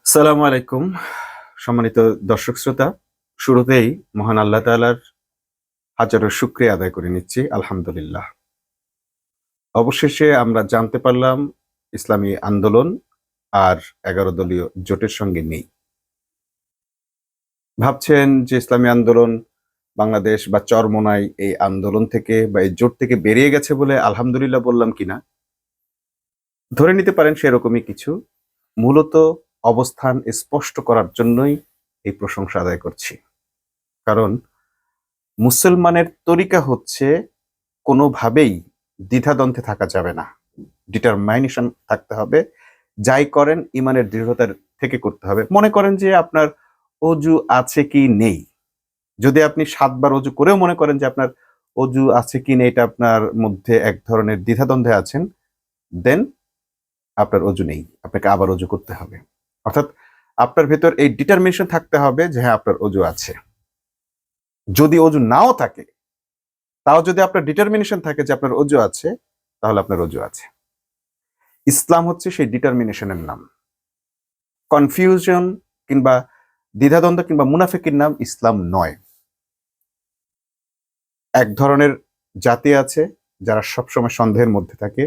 আসসালামু আলাইকুম। সম্মানিত দর্শক শ্রোতা, শুরুতেই মহান আল্লাহ তাআলার হাজারো শুকরিয়া আদায় করে নিচ্ছি। আলহামদুলিল্লাহ। অবশেষে আমরা জানতে পারলাম ইসলামী আন্দোলন আর ১১ দলীয় জোটের সঙ্গে নেই। ভাবছেন যে ইসলামী আন্দোলন বাংলাদেশ বা চরমোনাই এই আন্দোলন থেকে বা এই জোট থেকে বেরিয়ে গেছে বলে আলহামদুলিল্লাহ বললাম কিনা? ধরে নিতে পারেন সেরকমই কিছু। মূলত অবস্থান স্পষ্ট করার জন্যই এই প্রশংসা আদায় করছি। কারণ মুসলমানের তরিকা হচ্ছে কোনোভাবেই দ্বিধাদ্বন্দ্বে থাকা যাবে না। ডিটারমাইনেশন থাকতে হবে। যাই করেন ইমানের দৃঢ়তার থেকে করতে হবে। মনে করেন যে আপনার অজু আছে কি নেই। যদি আপনি ৭ বার অজু করেও মনে করেন যে আপনার অজু আছে কি নেই এটা আপনার মধ্যে এক ধরনের দ্বিধাদ্বন্দ্বে আছেন, দেন আপনার অজু নেই। আপনাকে আবার অজু করতে হবে। অর্থাৎ আপনার ভেতর এই ডিটারমিনেশন থাকতে হবে যে হ্যাঁ, আপনার অজু আছে। যদি অজু নাও থাকে তাও যদি আপনার ডিটারমিনেশন থাকে যে আপনার অজু আছে, তাহলে আপনার অজু আছে। ইসলাম হচ্ছে সেই ডিটারমিনেশনের নাম। কনফিউশন কিংবা দ্বিধাদ্বন্দ্ব কিংবা মুনাফিকির নাম ইসলাম নয়। এক ধরনের জাতি আছে যারা সবসময় সন্দেহের মধ্যে থাকে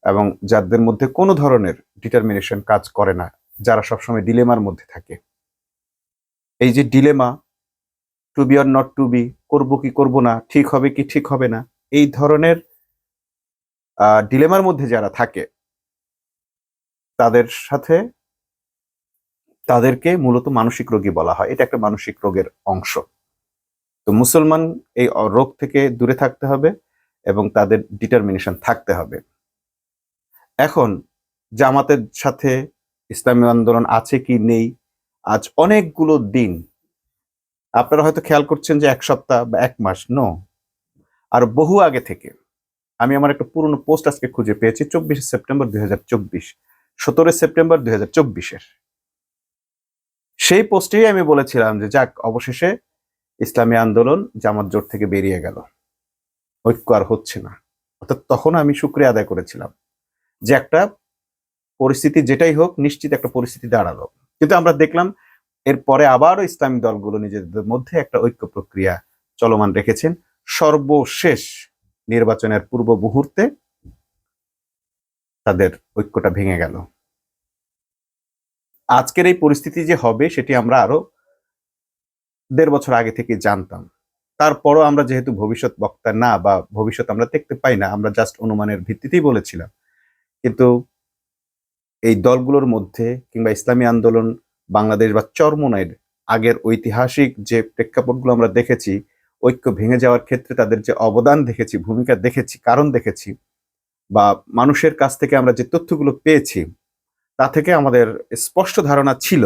এবং যাদের মধ্যে কোনো ধরনের ডিটারমিনেশন কাজ করে না, যারা সবসময় ডিলেমার মধ্যে থাকে। এই যে dilemma, to be or not to be, করবো কি করবো না, ঠিক হবে কি ঠিক হবে না, এই ধরনের ডিলেমার মধ্যে যারা থাকে তাদের সাথে তাদেরকে মূলত মানসিক রোগী বলা হয়। এটা একটা মানসিক রোগের অংশ। তো মুসলমান এই রোগ থেকে দূরে থাকতে হবে এবং তাদের ডিটারমিনেশন থাকতে হবে। এখন জামাতের সাথে ইসলামী আন্দোলন আছে কি নেই, আজ অনেকগুলো দিন আপনারা হয়তো খেয়াল করছেন যে ১ সপ্তাহ বা ১ মাস, নো, আর বহু আগে থেকে। আমি আমার একটা পুরনো পোস্ট আজকে খুঁজে পেয়েছি ২৪শে সেপ্টেম্বর ২০২৪, ১৭ সেপ্টেম্বর ২০২৪ এর। সেই পোস্টেই আমি বলেছিলাম যে যাক, অবশেষে ইসলামী আন্দোলন জামাত জোট থেকে বেরিয়ে গেল। ঐক্য আর হচ্ছে না। অর্থাৎ তখন আমি শুকরিয়া আদায় করেছিলাম যে একটা পরিস্থিতি যেটাই হোক নিশ্চিত একটা পরিস্থিতি দাঁড়ালো। কিন্তু আমরা দেখলাম এরপরে আবারও ইসলামী দলগুলো নিজেদের মধ্যে একটা ঐক্য প্রক্রিয়া চলমান রেখেছেন। সর্বশেষ নির্বাচনের পূর্ব মুহূর্তে তাদের ঐক্যটা ভেঙে গেল। আজকের এই পরিস্থিতি যে হবে সেটি আমরা আরো ১.৫ বছর আগে থেকে জানতাম। তারপরও আমরা যেহেতু ভবিষ্যৎ বক্তা না বা ভবিষ্যৎ আমরা দেখতে পাই না, আমরা জাস্ট অনুমানের ভিত্তিতেই বলেছিলাম। কিন্তু এই দলগুলোর মধ্যে কিংবা ইসলামী আন্দোলন বাংলাদেশ বা চরমোনাইয়ের আগের ঐতিহাসিক যে প্রেক্ষাপটগুলো আমরা দেখেছি, ঐক্য ভেঙে যাওয়ার ক্ষেত্রে তাদের যে অবদান দেখেছি, ভূমিকা দেখেছি, কারণ দেখেছি বা মানুষের কাছ থেকে আমরা যে তথ্যগুলো পেয়েছি, তা থেকে আমাদের স্পষ্ট ধারণা ছিল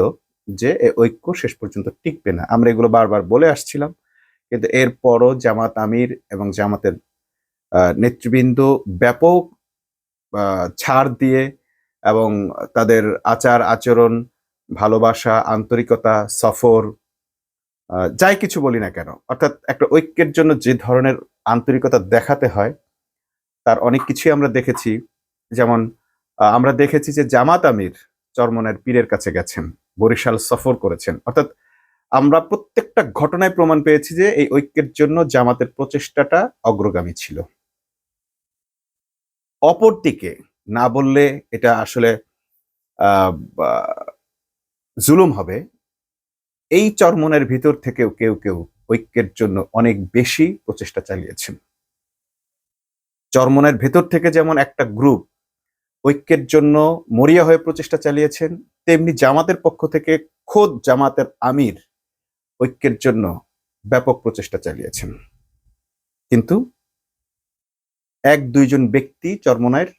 যে এ ঐক্য শেষ পর্যন্ত টিকবে না। আমরা এগুলো বারবার বলে আসছিলাম। কিন্তু এরপরও জামাত আমির এবং জামাতের নেতৃবৃন্দ ব্যাপক ছাড় দিয়ে এবং তাদের আচার-আচরণ, ভালোবাসা, আন্তরিকতা, সফর, যাই কিছু বলি না কেন, অর্থাৎ একটা ঐক্যের জন্য যে ধরনের আন্তরিকতা দেখাতে হয়, তার অনেক কিছুই আমরা দেখেছি। যেমন আমরা দেখেছি যে জামাত আমির চরমোনাইয়ের পীরের কাছে গেছেন, বরিশাল সফর করেছেন। অর্থাৎ আমরা প্রত্যেকটা ঘটনায় প্রমাণ পেয়েছি যে এই ঐক্যের জন্য জামাতের প্রচেষ্টাটা অগ্রগামী ছিল। অপরদিকে না বললে এটা আসলে আ বা জুলুম হবে। এই চরমোনাইয়ের ভিতর থেকেও কেউ ঐক্যের জন্য অনেক বেশি প্রচেষ্টা চালিয়েছেন। চরমোনাইয়ের ভেতর থেকে যেমন একটা গ্রুপ ঐক্যের জন্য মরিয়া হয়ে প্রচেষ্টা চালিয়েছেন, তেমনি জামাতের পক্ষ থেকে খোদ জামাতের আমির ঐক্যের জন্য ব্যাপক প্রচেষ্টা চালিয়েছেন। কিন্তু ১-২ জন ব্যক্তি চরমোনাইয়ের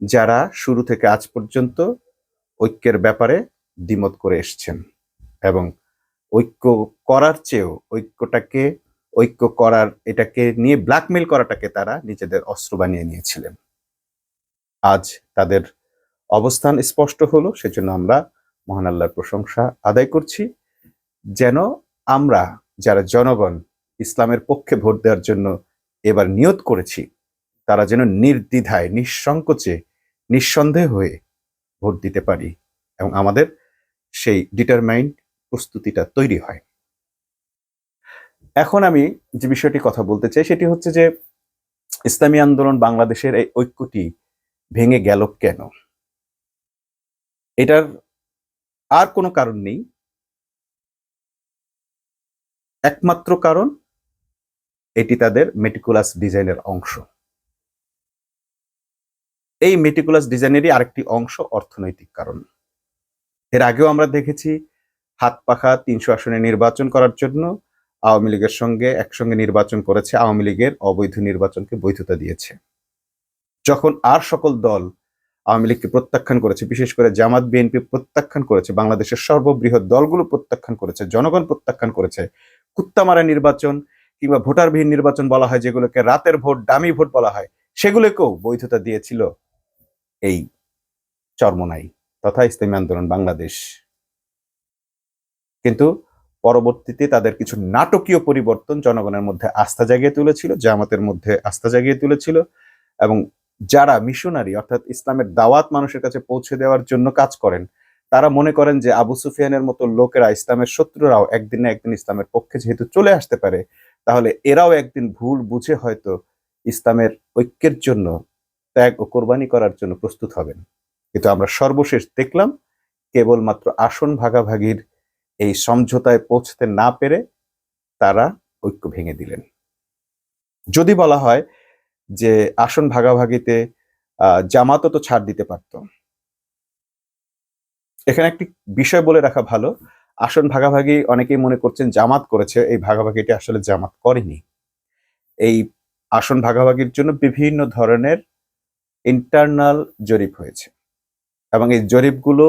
যারা শুরু থেকে আজ পর্যন্ত ঐক্যের ব্যাপারে দ্বিমত করে এসছেন এবং ঐক্য করার চেয়েও ঐক্য করার এটাকে নিয়ে ব্ল্যাকমেইল করাটাকে তারা নিজেদের অস্ত্র বানিয়ে নিয়েছিলেন। আজ তাদের অবস্থান স্পষ্ট হলো, সেজন্য আমরা মহান আল্লাহর প্রশংসা আদায় করছি। যেন আমরা যারা জনগণ ইসলামের পক্ষে ভোট দেওয়ার জন্য এবার নিয়ত করেছি, তারা যেন নির্দ্বিধায়, নিঃসংকোচে, নিঃসন্দেহ হয়ে ভোট দিতে পারি এবং আমাদের সেই ডিটারমাইন্ড প্রস্তুতিটা তৈরি হয়। এখন আমি যে বিষয়টি কথা বলতে চাই সেটি হচ্ছে যে ইসলামী আন্দোলন বাংলাদেশের এই ঐক্যটি ভেঙে গেল কেন? এটার আর কোনো কারণ নেই। একমাত্র কারণ এটি তাদের মেটিকুলাস ডিজাইনের অংশ। এই মেটিকুলাস ডিজাইনেরই আরেকটি অংশ অর্থনৈতিক কারণ। এর আগেও আমরা দেখেছি হাত পাখা ৩০০ আসনে নির্বাচন করার জন্য আওয়ামী লীগের সঙ্গে একসঙ্গে নির্বাচন করেছে, আওয়ামী লীগের অবৈধ নির্বাচনকে বৈধতা দিয়েছে। যখন আর সকল দল আওয়ামী লীগকে প্রত্যাখ্যান করেছে, বিশেষ করে জামাত বিএনপি প্রত্যাখ্যান করেছে, বাংলাদেশের সর্ববৃহৎ দলগুলো প্রত্যাখ্যান করেছে, জনগণ প্রত্যাখ্যান করেছে, কুত্তামারা নির্বাচন কিংবা ভোটারবিহীন নির্বাচন বলা হয়, যেগুলোকে রাতের ভোট, ডামি ভোট বলা হয়, সেগুলোকেও বৈধতা দিয়েছিল এই চরমোনাই তথা ইসলামী আন্দোলন বাংলাদেশ। কিন্তু পরবর্তীতে তাদের কিছু নাটকীয় পরিবর্তন জনগণের মধ্যে আস্থা জাগিয়ে তুলেছিল, জামাতের মধ্যে আস্থা জাগিয়ে তুলেছিল, এবং যারা মিশনারি অর্থাৎ ইসলামের দাওয়াত মানুষের কাছে পৌঁছে দেওয়ার জন্য কাজ করেন, তারা মনে করেন যে আবু সুফিয়ানের মতো লোকেরা, ইসলামের শত্রুরাও একদিন না একদিন ইসলামের পক্ষে যেহেতু চলে আসতে পারে, তাহলে এরাও একদিন ভুল বুঝে হয়তো ইসলামের ঐক্যের জন্য ত্যাগ ও কোরবানি করার জন্য প্রস্তুত হবেন। কিন্তু আমরা সর্বশেষ দেখলাম কেবলমাত্র আসন ভাগাভাগির এই সমঝোতায় পৌঁছতে না পেরে তারা ঐক্য ভেঙে দিলেন। যদি বলা হয় যে আসন ভাগাভাগিতে জামাতও তো ছাড় দিতে পারত, এখানে একটি বিষয় বলে রাখা ভালো। আসন ভাগাভাগি অনেকেই মনে করছেন জামাত করেছে, এই ভাগাভাগিটি আসলে জামাত করেনি। এই আসন ভাগাভাগির জন্য বিভিন্ন ধরনের ইন্টারনাল জরিপ হয়েছে এবং এই জরিপগুলো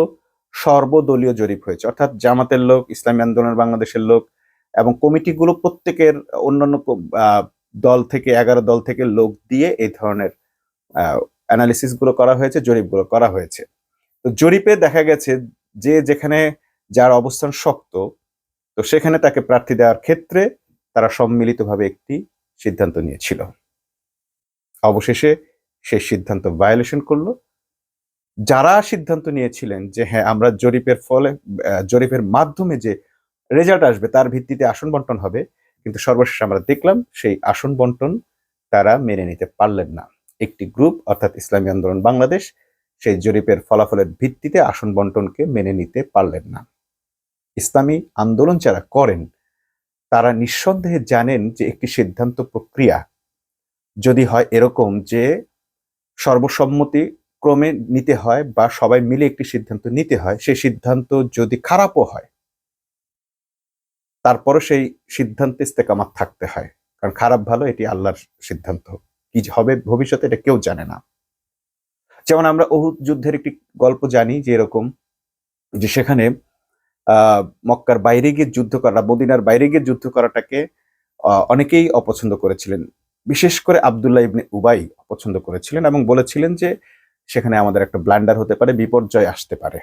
সর্বদলীয় জরিপ হয়েছে, অর্থাৎ জামাতের লোক, ইসলামী আন্দোলন বাংলাদেশের লোক এবং কমিটিগুলো প্রত্যেকের অন্যান্য দল থেকে 11 দল থেকে লোক দিয়ে এই ধরনের অ্যানালিসিস গুলো করা হয়েছে, জরিপগুলো করা হয়েছে। তো জরিপে দেখা গেছে যে যেখানে যার অবস্থান শক্ত, তো সেখানে তাকে প্রার্থী দেওয়ার ক্ষেত্রে তারা সম্মিলিতভাবে একটি সিদ্ধান্ত নিয়েছিল। অবশেষে সেই সিদ্ধান্ত ভায়োলেশন করলো। যারা সিদ্ধান্ত নিয়েছিলেন যে হ্যাঁ আমরা জরিপের মাধ্যমে যে রেজাল্ট আসবে তার ভিত্তিতে আসন বন্টন হবে, কিন্তু সর্বশেষ আমরা দেখলাম সেই আসন বন্টন তারা মেনে নিতে পারলেন না। একটি গ্রুপ অর্থাৎ ইসলামী আন্দোলন বাংলাদেশ সেই জরিপের ফলাফলের ভিত্তিতে আসন বন্টনকে মেনে নিতে পারলেন না। ইসলামী আন্দোলন যারা করেন তারা নিঃসন্দেহে জানেন যে একটি সিদ্ধান্ত প্রক্রিয়া যদি হয় এরকম যে সর্বসম্মতি ক্রমে নিতে হয় বা সবাই মিলে একটি সিদ্ধান্ত নিতে হয়, সেই সিদ্ধান্ত যদি খারাপও হয় তারপরও সেই সিদ্ধান্তে ইস্তেকামাত থাকতে হয়, কারণ খারাপ ভালো এটি আল্লাহর সিদ্ধান্ত, কি হবে ভবিষ্যতে এটা কেউ জানে না। যেমন আমরা উহুদ যুদ্ধের একটি গল্প জানি যে এরকম যে সেখানে মক্কার বাইরে গিয়ে যুদ্ধ করা, মদিনার বাইরে গিয়ে যুদ্ধ করাটাকে অনেকেই অপছন্দ করেছিলেন, বিশেষ করে আব্দুল্লাহ ইবনে উবাই অপছন্দ করেছিলেন এবং বলেছিলেন যে সেখানে আমাদের একটা ব্লান্ডার হতে পারে, বিপর্যয় আসতে পারে,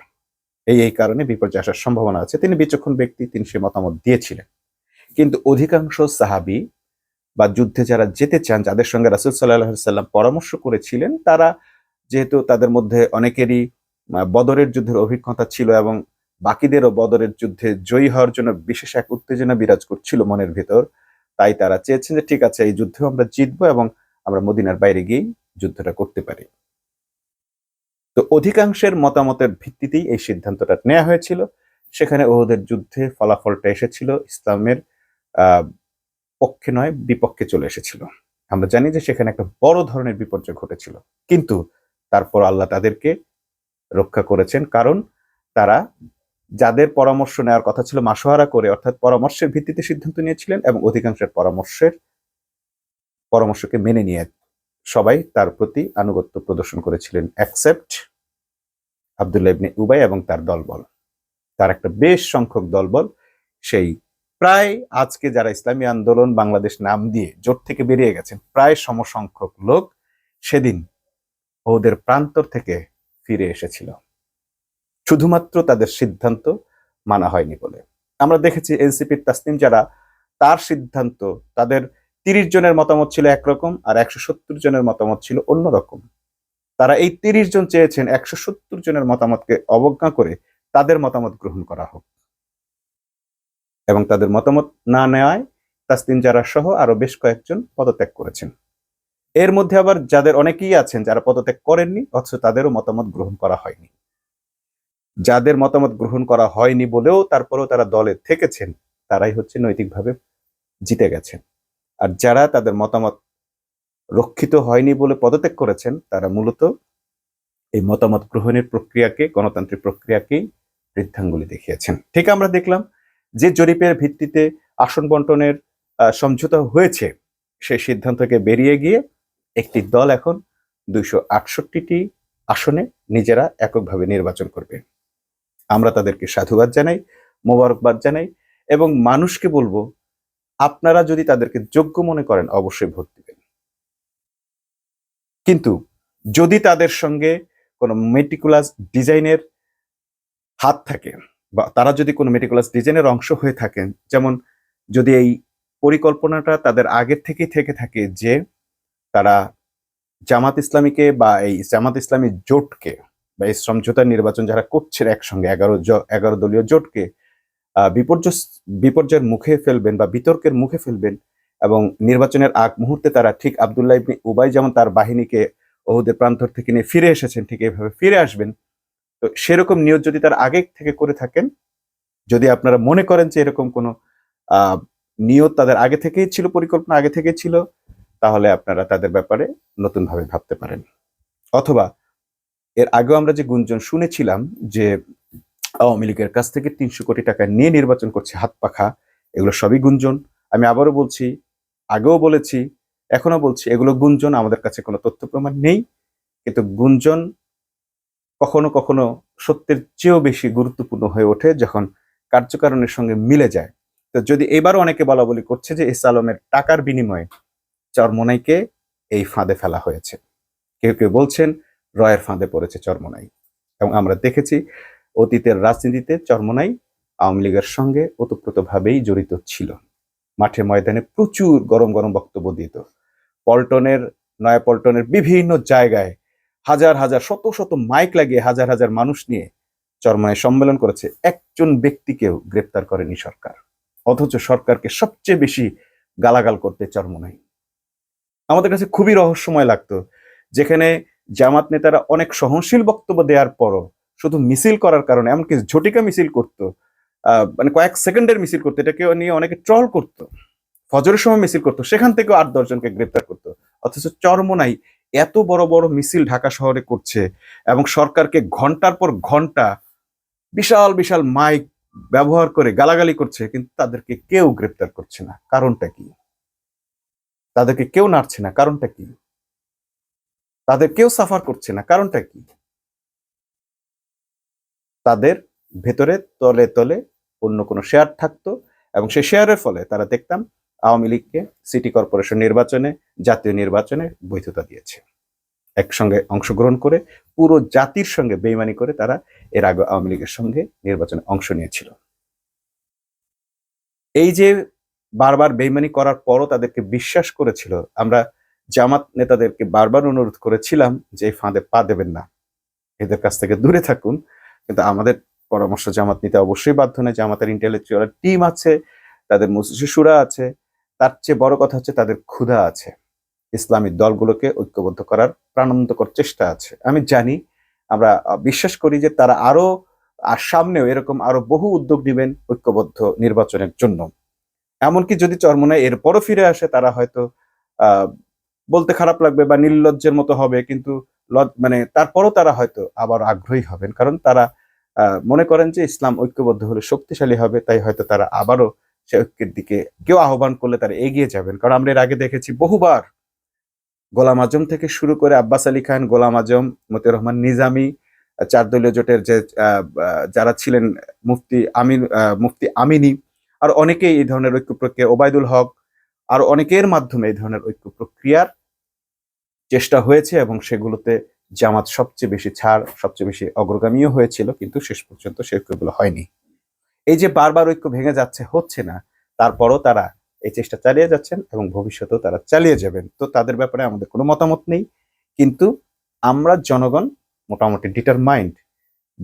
এই কারণে বিপর্যয় আসার সম্ভাবনা আছে। তিনি বিচক্ষণ ব্যক্তি, তিনি সে মতামত দিয়েছিলেন। কিন্তু অধিকাংশ সাহাবী বা যুদ্ধে যারা যেতে চান, যাদের সঙ্গে রাসূল সাল্লাল্লাহু আলাইহি সাল্লাম পরামর্শ করেছিলেন, তারা যেহেতু তাদের মধ্যে অনেকেরই বদরের যুদ্ধের অভিজ্ঞতা ছিল এবং বাকিদেরও বদরের যুদ্ধে জয়ী হওয়ার জন্য বিশেষ এক উত্তেজনা বিরাজ করছিল মনের ভিতর, তাই তারা চেয়েছেন যে ঠিক আছে এই যুদ্ধেও আমরা জিতবো এবং আমরা মদিনার বাইরে গিয়ে যুদ্ধটা করতে পারি। তো অধিকাংশের মতামতের ভিত্তিতেই এই সিদ্ধান্তটা নেওয়া হয়েছিল। সেখানে উহুদের যুদ্ধে ফলাফলটা এসেছিল ইসলামের পক্ষে নয়, বিপক্ষে চলে এসেছিল। আমরা জানি যে সেখানে একটা বড় ধরনের বিপর্যয় ঘটেছিল, কিন্তু তারপর আল্লাহ তাদেরকে রক্ষা করেছেন, কারণ তারা যাদের পরামর্শ নেওয়ার কথা ছিল মাশওয়ারা করে, অর্থাৎ পরামর্শের ভিত্তিতে সিদ্ধান্ত নিয়েছিলেন এবং অধিকাংশের পরামর্শকে মেনে নিয়ে সবাই তার প্রতি আনুগত্য প্রদর্শন করেছিলেন, এক্সেপ্ট আব্দুল্লাহ ইবনে উবাই এবং তার দলবল। তার একটা বেশ সংখ্যক দলবল সেই প্রায় আজকে যারা ইসলামী আন্দোলন বাংলাদেশ নাম দিয়ে জোট থেকে বেরিয়ে গেছেন, প্রায় সমসংখ্যক লোক সেদিন ওদের প্রান্তর থেকে ফিরে এসেছিল, শুধুমাত্র তাদের সিদ্ধান্ত মানা হয়নি বলে। আমরা দেখেছি এনসিপির তাসনিম যারা, তার সিদ্ধান্ত, তাদের 30 জনের মতামত ছিল একরকম আর 170 জনের মতামত ছিল অন্যরকম। তারা এই 30 জন চেয়েছেন 170 জনের মতামতকে অবজ্ঞা করে তাদের মতামত গ্রহণ করা হোক, এবং তাদের মতামত না নেওয়ায় তাসলিম জারা সহ আরো বেশ কয়েকজন পদত্যাগ করেছেন। এর মধ্যে আবার যাদের অনেকেই আছেন যারা পদত্যাগ করেননি, অথচ তাদেরও মতামত গ্রহণ করা হয়নি। যাদের মতামত গ্রহণ করা হয়নি বলেও তারপরেও তারা দলে থেকেছেন, তারাই হচ্ছে নৈতিকভাবে জিতে গেছেন। আর যারা তাদের মতামত রক্ষিত হয়নি বলে পদত্যাগ করেছেন, তারা মূলত এই মতামত গ্রহণের প্রক্রিয়াকে, গণতান্ত্রিক প্রক্রিয়াকেই বৃদ্ধাঙ্গুলি দেখিয়েছেন। ঠিক আমরা দেখলাম যে জরিপের ভিত্তিতে আসন বন্টনের সমঝোতা হয়েছে, সেই সিদ্ধান্ত থেকে বেরিয়ে গিয়ে একটি দল এখন 268টি আসনে নিজেরা এককভাবে নির্বাচন করবে। আমরা তাদেরকে সাধুবাদ জানাই, মোবারকবাদ জানাই, এবং মানুষকে বলবো, আপনারা যদি তাদেরকে যোগ্য মনে করেন অবশ্যই ভোট দিবেন। কিন্তু যদি তাদের সঙ্গে কোনো মেটিকুলাস ডিজাইনের হাত থাকে, বা তারা যদি কোনো মেটিকুলাস ডিজাইনের অংশ হয়ে থাকেন, যেমন যদি এই পরিকল্পনাটা তাদের আগের থেকেই থেকে থাকে যে তারা জামাত ইসলামীকে বা এই জামাত ইসলামী জোটকে বা এই সমঝোতা নির্বাচন যারা করছে একসঙ্গে 11 দলীয় জোটকে বিপর্যয়ের মুখে ফেলবেন বা বিতর্কের মুখে ফেলবেন, এবং নির্বাচনের আগ মুহূর্তে তারা ঠিক আব্দুল্লাহ ইবনে উবাই যেমন তার বাহিনীকে ওহুদের প্রান্তর থেকে নিয়ে ফিরে এসেছেন, ঠিক এইভাবে ফিরে আসবেন। তো সেরকম নিয়ত যদি তার আগে থেকে করে থাকেন, যদি আপনারা মনে করেন যে এরকম কোনো নিয়ত তাদের আগে থেকেই ছিল, পরিকল্পনা আগে থেকেই ছিল, তাহলে আপনারা তাদের ব্যাপারে নতুনভাবে ভাবতে পারেন। অথবা এর আগেও আমরা যে গুঞ্জন শুনেছিলাম যে আওয়ামী লীগের কাছ থেকে 300 কোটি টাকা নিয়ে নির্বাচন করছে হাত পাখা, এগুলো সবই গুঞ্জন। আমি আবারও বলছি, আগেও বলেছি, এখনো বলছি, এগুলো গুঞ্জন, আমাদের কাছে কোনো তথ্য প্রমাণ নেই। কিন্তু গুঞ্জন কখনো কখনো সত্যের চেয়েও বেশি গুরুত্বপূর্ণ হয়ে ওঠে যখন কার্যকারণের সঙ্গে মিলে যায়। তো যদি এবারও অনেকে বলা বলি করছে যে এস আলমের টাকার বিনিময়ে চরমোনাইকে এই ফাঁদে ফেলা হয়েছে, কেউ কেউ বলছেন রয়ের ফাঁদে পড়েছে চরমোনাই, এবং আমরা দেখেছি অতীতের রাজনীতিতে চরমোনাই আওয়ামী লীগের সঙ্গে ওতপ্রোতভাবেই জড়িত ছিল। মাঠে ময়দানে প্রচুর গরম গরম বক্তব্য দিত। নয়াপল্টনের বিভিন্ন জায়গায় হাজার হাজার শত শত মাইক লাগিয়ে হাজার হাজার মানুষ নিয়ে চরমোনাই সম্মেলন করেছে। একজন ব্যক্তিকেও গ্রেপ্তার করেনি সরকার, অথচ সরকারকে সবচেয়ে বেশি গালাগাল করতে চরমোনাই। আমাদের কাছে খুবই রহস্যময় লাগতো, যেখানে জামাত নেতারা অনেক সহনশীল বক্তব্য দেওয়ার পরও শুধু মিছিল করার কারণে, এমনকি ঝটিকা মিছিল করতো, মানে কয়েক সেকেন্ডের মিছিল করতো, এটাকে নিয়ে অনেকে ট্রল করতো, ফজরের সময় মিছিল করতো, সেখান থেকেও 8-10 জনকে গ্রেপ্তার করতো। অথচ চরমোনাই এত বড় বড় মিছিল ঢাকা শহরে করছে, এবং সরকারকে ঘন্টার পর ঘন্টা বিশাল বিশাল মাইক ব্যবহার করে গালাগালি করছে, কিন্তু তাদেরকে কেউ গ্রেপ্তার করছে না। কারণটা কি? তাদেরকে কেউ নাড়ছে না, কারণটা কি? তাদের কেউ সাফার করছে না, কারণটা কি? তাদের ভেতরে তলে তলে অন্য কোনো শেয়ার থাকতো, এবং সেই শেয়ারের ফলে তারা দেখতাম আওয়ামী লীগকে সিটি কর্পোরেশন নির্বাচনে, জাতীয় নির্বাচনে বৈধতা দিয়েছে। একসঙ্গে অংশগ্রহণ করে পুরো জাতির সঙ্গে বেইমানি করে তারা এর আগে আওয়ামী লীগের সঙ্গে নির্বাচনে অংশ নিয়েছিল। এই যে বারবার বেইমানি করার পরও তাদেরকে বিশ্বাস করেছিল, আমরা জামাত নেতাদেরকে বারবার অনুরোধ করেছিলাম যে এই ফাঁদে পা দেবেন না, এদের কাছ থেকে দূরে থাকুন। কিন্তু আমাদের পরামর্শ জামাত নিতে অবশ্যই বাধ্য নয়। জামাতের ইন্টেলেকচুয়াল টিম আছে, তাদের মুসলিসুরা আছে, তার চেয়ে বড় কথা হচ্ছে তাদের ক্ষুধা আছে, ইসলামী দলগুলোকে ঐক্যবদ্ধ করার প্রাণান্তকর চেষ্টা আছে। আমি জানি, আমরা বিশ্বাস করি যে তারা আরো সামনেও এরকম আরো বহু উদ্যোগ নেবেন ঐক্যবদ্ধ নির্বাচনের জন্য। এমনকি যদি চরমোনাই এরপরও ফিরে আসে, তারা হয়তো বলতে খারাপ লাগবে বা নির্লজ্জের মতো হবে, কিন্তু মানে তারপরও তারা হয়তো আবার আগ্রহী হবেন, কারণ তারা মনে করেন যে ইসলাম ঐক্যবদ্ধ হলে শক্তিশালী হবে, তাই হয়তো তারা আবারও সে ঐক্যের দিকে কেউ আহ্বান করলে তারা এগিয়ে যাবেন। কারণ আমরা এর আগে দেখেছি বহুবার গোলাম আজম থেকে শুরু করে আব্বাস আলী খান, গোলাম আজম, মতিউর রহমান নিজামী, 4 দলীয় জোটের যে যারা ছিলেন মুফতি আমিনী, আর অনেকেই এই ধরনের ঐক্য প্রক্রিয়া, ওবায়দুল হক, আর অনেকের মাধ্যমে এই ধরনের ঐক্য প্রক্রিয়ার চেষ্টা হয়েছে, এবং সেগুলোতে জামাত সবচেয়ে বেশি ছাড়, সবচেয়ে বেশি অগ্রগামীও হয়েছিল, কিন্তু শেষ পর্যন্ত সে ঐক্যগুলো হয়নি। এই যে বারবার ঐক্য ভেঙে যাচ্ছে, হচ্ছে না, তারপরও তারা এই চেষ্টা চালিয়ে যাচ্ছেন এবং ভবিষ্যতেও তারা চালিয়ে যাবেন। তো তাদের ব্যাপারে আমাদের কোনো মতামত নেই, কিন্তু আমরা জনগণ মোটামুটি ডিটারমাইন্ড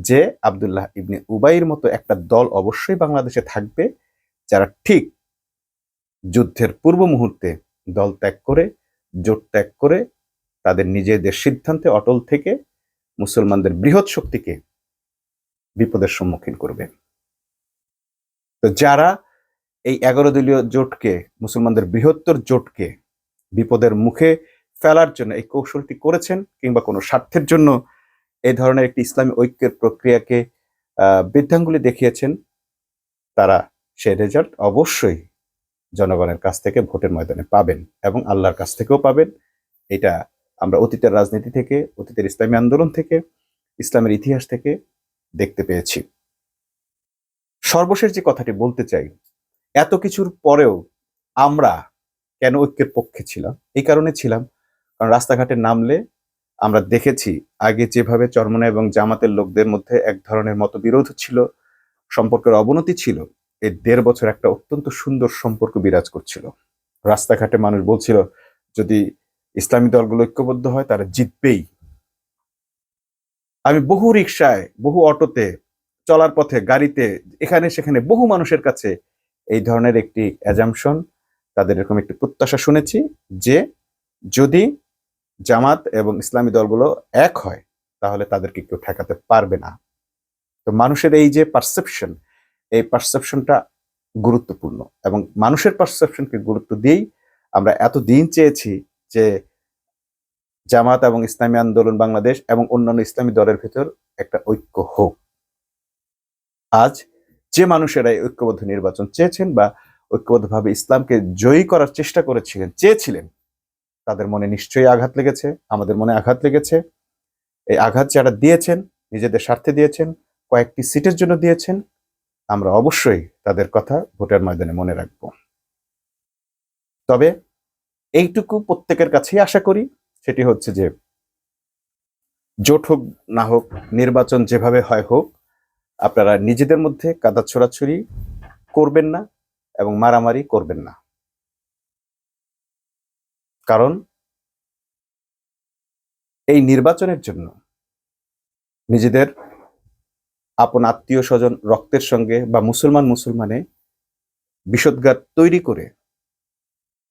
যে আব্দুল্লাহ ইবনে উবাইয়ের মতো একটা দল অবশ্যই বাংলাদেশে থাকবে, যারা ঠিক যুদ্ধের পূর্ব মুহূর্তে দল ত্যাগ করে, জোট ত্যাগ করে, তাদের নিজেদের সিদ্ধান্তে অটল থেকে মুসলমানদের বৃহৎ শক্তিকে বিপদের সম্মুখীন করবে। তো যারা এই 11 দলীয় জোটকে, মুসলমানদের বৃহত্তর জোটকে বিপদের মুখে ফেলার জন্য এই কৌশলটি করেছেন, কিংবা কোনো স্বার্থের জন্য এই ধরনের একটি ইসলামী ঐক্যের প্রক্রিয়াকে বৃদ্ধাঙ্গুলি দেখিয়েছেন, তারা সেই রেজাল্ট অবশ্যই জনগণের কাছ থেকে ভোটের ময়দানে পাবেন এবং আল্লাহর কাছ থেকেও পাবেন। এটা আমরা অতীতের রাজনীতি থেকে, অতীতের ইসলামী আন্দোলন থেকে, ইসলামের ইতিহাস থেকে দেখতে পেয়েছি। সর্বশেষ যে কথাটি বলতে চাই, এত কিছুর পরেও আমরা কেন ঐক্যের পক্ষে ছিলাম? এই কারণে ছিলাম, কারণ রাস্তাঘাটে নামলে আমরা দেখেছি আগে যেভাবে চরমোনাই এবং জামাতের লোকদের মধ্যে এক ধরনের মতবিরোধ ছিল, সম্পর্কের অবনতি ছিল, এই 1.5 বছর একটা অত্যন্ত সুন্দর সম্পর্ক বিরাজ করছিল। রাস্তাঘাটে মানুষ বলছিল যদি ইসলামী দলগুলো ঐক্যবদ্ধ হয় তারা জিতবেই। আমি বহু রিকশায়, বহু অটোতে, চলার পথে, গাড়িতে, এখানে সেখানে বহু মানুষের কাছে এই ধরনের একটি অ্যাজাম্পশন, তাদের এরকম একটি প্রত্যাশা শুনেছি যে যদি জামাত এবং ইসলামী দলগুলো এক হয় তাহলে তাদেরকে কেউ ঠেকাতে পারবে না। তো মানুষের এই যে পারসেপশন, এই পারসেপশনটা গুরুত্বপূর্ণ এবং মানুষের পারসেপশনকে গুরুত্ব দিয়েই আমরা এতদিন চেয়েছি যে জামাত এবং ইসলামী আন্দোলন বাংলাদেশ এবং অন্যান্য ইসলামী দলের ভেতর একটা ঐক্য হোক। আজ যে মানুষেরা এই ঐক্যবদ্ধ নির্বাচন চেয়েছেন বা ঐক্যবদ্ধভাবে ইসলামকে জয়ী করার চেষ্টা চেয়েছিলেন, তাদের মনে নিশ্চয়ই আঘাত লেগেছে, আমাদের মনে আঘাত লেগেছে। এই আঘাত যারা দিয়েছেন, নিজেদের স্বার্থে দিয়েছেন, কয়েকটি সিটের জন্য দিয়েছেন, আমরা অবশ্যই তাদের কথা ভোটের ময়দানে মনে রাখব। তবে এইটুকু প্রত্যেকের কাছেই আশা করি, সেটি হচ্ছে যে জোট হোক না হোক, নির্বাচন যেভাবে হয় হোক, আপনারা নিজেদের মধ্যে কাদা ছোড়াছুড়ি করবেন না এবং মারামারি করবেন না। কারণ এই নির্বাচনের জন্য নিজেদের আপন আত্মীয় স্বজন, রক্তের সঙ্গে বা মুসলমানে বিষোদ্গার তৈরি করে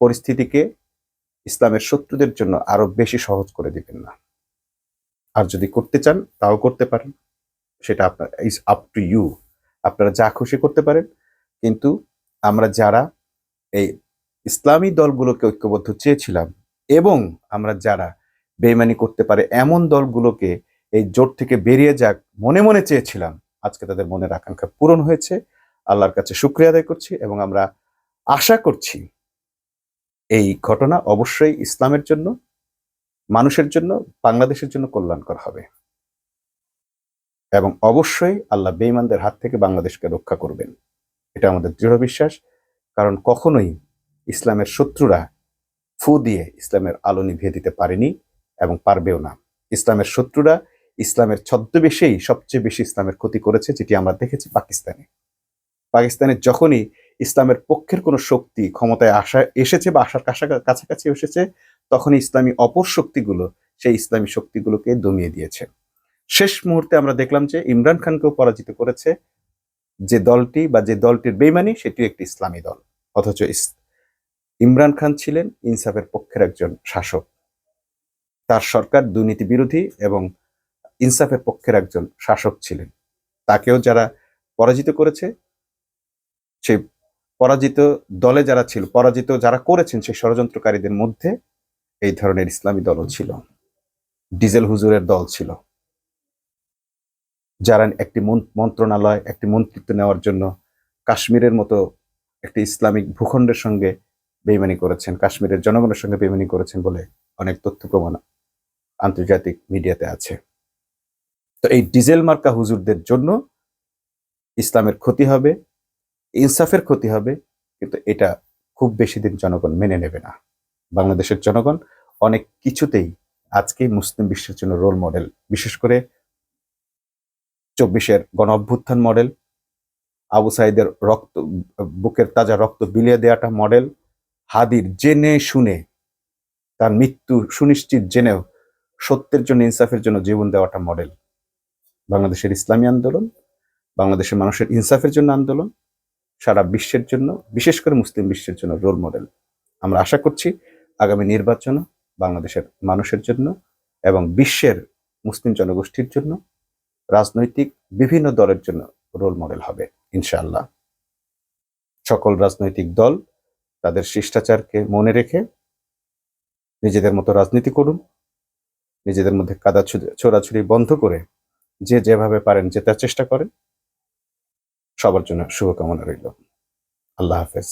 পরিস্থিতিকে ইসলামের শত্রুদের জন্য আরো বেশি সহজ করে দিবেন না। আর যদি করতে চান তাও করতে পারেন, সেটা আপনার ইজ আপ টু ইউ, আপনারা যা খুশি করতে পারেন। কিন্তু আমরা যারা এই ইসলামী দলগুলোকে ঐক্যবদ্ধ চেয়েছিলাম এবং আমরা যারা বেইমানি করতে পারে এমন দলগুলোকে এই জোট থেকে বেরিয়ে যাক মনে মনে চেয়েছিলাম, আজকে তাদের মনের আকাঙ্ক্ষা পূরণ হয়েছে। আল্লাহর কাছে শুকরিয়া আদায় করছি এবং আমরা আশা করছি এই ঘটনা অবশ্যই ইসলামের জন্য, মানুষের জন্য, বাংলাদেশের জন্য কল্যাণকর হবে এবং অবশ্যই আল্লাহ বেঈমানদের হাত থেকে বাংলাদেশকে রক্ষা করবেন, এটা আমাদের দৃঢ় বিশ্বাস। কারণ কখনোই ইসলামের শত্রুরা ফু দিয়ে ইসলামের আলো নিভিয়ে দিতে পারেনি এবং পারবেও না। ইসলামের শত্রুরা ইসলামের ছদ্মবেশেই সবচেয়ে বেশি ইসলামের ক্ষতি করেছে, যেটি আমরা দেখেছি পাকিস্তানে যখনই ইসলামের পক্ষের কোনো শক্তি ক্ষমতায় এসেছে বা আসার কাছাকাছি এসেছে, তখনই ইসলামী অপর শক্তিগুলো সেই ইসলামী শক্তিগুলোকে দমিয়ে দিয়েছে। শেষ মুহূর্তে আমরা দেখলাম যে ইমরান খানকেও পরাজিত করেছে যে দলটি বা যে দলটির বেইমানি, সেটিও একটি ইসলামী দল। অথচ ইমরান খান ছিলেন ইনসাফের পক্ষের একজন শাসক, তার সরকার দুর্নীতি বিরোধী এবং ইনসাফের পক্ষের একজন শাসক ছিলেন। তাকেও যারা পরাজিত করেছে, সেই পরাজিত দলে যারা ছিল, পরাজিত যারা করেছেন সেই ষড়যন্ত্রকারীদের মধ্যে এই ধরনের ইসলামী দলও ছিল, ডিজেল হুজুরের দল ছিল, যারা একটি মন্ত্রণালয়, একটি মন্ত্রিত্ব নেওয়ার জন্য কাশ্মীরের মতো একটি ইসলামিক ভূখণ্ডের সঙ্গে বেইমানি করেছেন, কাশ্মীরের জনগণের সঙ্গে বেইমানি করেছেন বলে অনেক তথ্য প্রমাণ আন্তর্জাতিক মিডিয়াতে আছে। তো এই ডিজেল মার্কা হুজুরদের জন্য ইসলামের ক্ষতি হবে, ইনসাফের ক্ষতি হবে, কিন্তু এটা খুব বেশি দিন জনগণ মেনে নেবে না। বাংলাদেশের জনগণ অনেক কিছুতেই আজকে মুসলিম বিশ্বের জন্য রোল মডেল, বিশেষ করে 24-এর গণ অভ্যুত্থান মডেল, আবু সাইদের বুকের তাজা রক্ত বিলিয়ে দেওয়াটা মডেল, হাদির জেনে শুনে তার মৃত্যু সুনিশ্চিত জেনেও সত্যের জন্য, ইনসাফের জন্য জীবন দেওয়াটা মডেল। বাংলাদেশের ইসলামী আন্দোলন, বাংলাদেশের মানুষের ইনসাফের জন্য আন্দোলন, সারা বিশ্বের জন্য, বিশেষ করে মুসলিম বিশ্বের জন্য রোল মডেল। আমরা আশা করছি আগামী নির্বাচন বাংলাদেশের মানুষের জন্য এবং বিশ্বের মুসলিম জনগোষ্ঠীর জন্য, রাজনৈতিক বিভিন্ন দলের জন্য রোল মডেল হবে ইনশাআল্লাহ। সকল রাজনৈতিক দল তাদের শিষ্টাচারকে মনে রেখে নিজেদের মতো রাজনীতি করুন, নিজেদের মধ্যে কাদা ছোড়াছুড়ি বন্ধ করে যে যেভাবে পারেন জেতার চেষ্টা করেন। সবার জন্য শুভকামনা রইল। আল্লাহ হাফেজ।